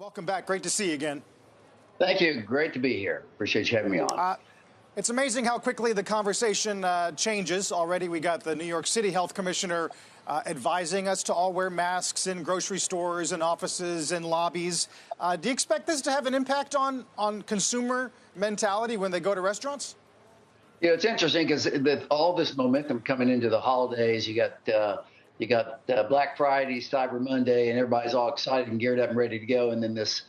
Welcome back. Great to see you again. Thank you. Great to be here. Appreciate you having me on. It's amazing how quickly the conversation changes. Already we got the New York City Health Commissioner advising us to all wear masks in grocery stores and offices and lobbies. Do you expect this to have an impact on consumer mentality when they go to restaurants? Yeah, it's interesting because all this momentum coming into the holidays, you got Black Friday, Cyber Monday, and everybody's all excited and geared up and ready to go. And then this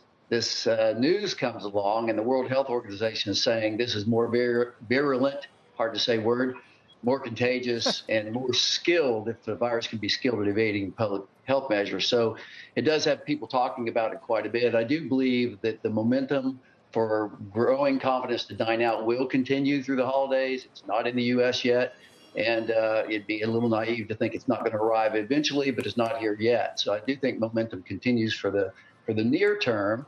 news comes along, and the World Health Organization is saying this is more virulent, hard to say word, more contagious, and more skilled, if the virus can be skilled at evading public health measures. So it does have people talking about it quite a bit. I do believe that the momentum for growing confidence to dine out will continue through the holidays. It's not in the U.S. yet, and it'd be a little naive to think it's not going to arrive eventually, but it's not here yet. So I do think momentum continues for the near term.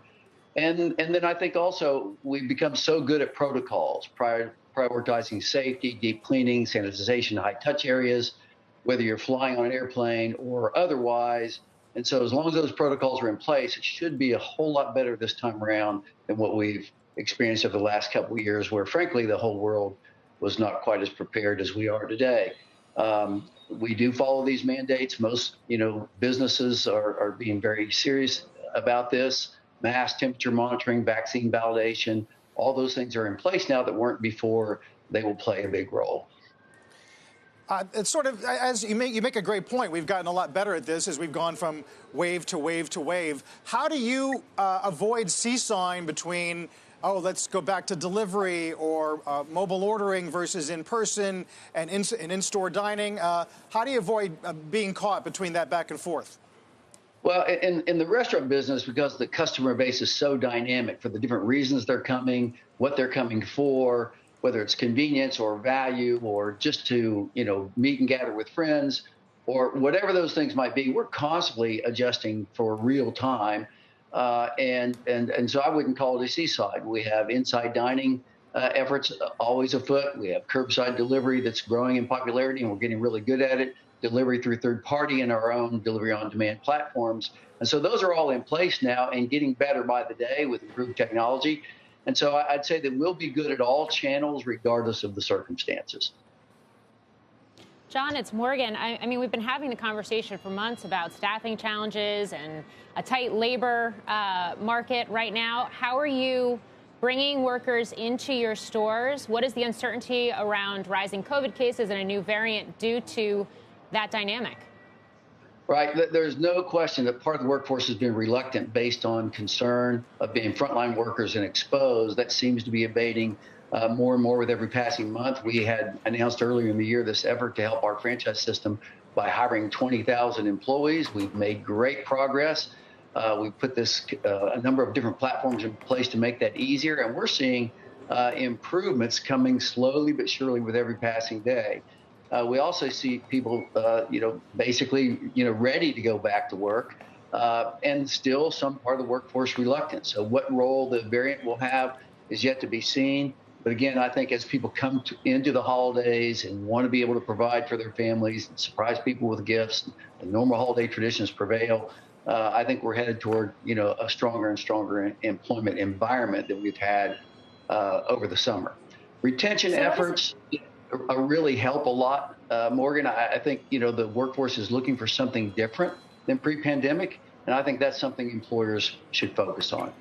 And then I think also we've become so good at protocols, prioritizing safety, deep cleaning, sanitization, high-touch areas, whether you're flying on an airplane or otherwise. And so as long as those protocols are in place, it should be a whole lot better this time around than what we've experienced over the last couple of years, where, frankly, the whole world was not quite as prepared as we are today. We do follow these mandates. Most, businesses are being very serious about this. Mass temperature monitoring, vaccine validation, all those things are in place now that weren't before. They will play a big role. It's sort of, as you make a great point. We've gotten a lot better at this as we've gone from wave to wave to wave. How do you avoid seesawing between, let's go back to delivery or mobile ordering versus in-person and in-store dining? How do you avoid being caught between that back and forth? Well, in the restaurant business, because the customer base is so dynamic for the different reasons they're coming, what they're coming for, whether it's convenience or value or just to, meet and gather with friends or whatever those things might be, we're constantly adjusting for real time. And so I wouldn't call it a seaside. We have inside dining efforts always afoot. We have curbside delivery that's growing in popularity, and we're getting really good at it. Delivery through third party and our own delivery on demand platforms. And so those are all in place now and getting better by the day with improved technology. And so I'd say that we'll be good at all channels regardless of the circumstances. John, it's Morgan. I mean, we've been having the conversation for months about staffing challenges and a tight labor market right now. How are you bringing workers into your stores? What is the uncertainty around rising COVID cases and a new variant due to that dynamic? Right. There's no question that part of the workforce has been reluctant based on concern of being frontline workers and exposed. That seems to be abating more and more with every passing month. We had announced earlier in the year this effort to help our franchise system by hiring 20,000 employees. We've made great progress. We've put a number of different platforms in place to make that easier. And we're seeing improvements coming slowly but surely with every passing day. We also see people, basically, ready to go back to work, and still some part of the workforce reluctant. So what role the variant will have is yet to be seen. But again, I think as people come into the holidays and want to be able to provide for their families and surprise people with gifts, the normal holiday traditions prevail. I think we're headed toward, a stronger and stronger employment environment than we've had over the summer. Retention efforts really help a lot, Morgan. I think, the workforce is looking for something different than pre-pandemic, and I think that's something employers should focus on.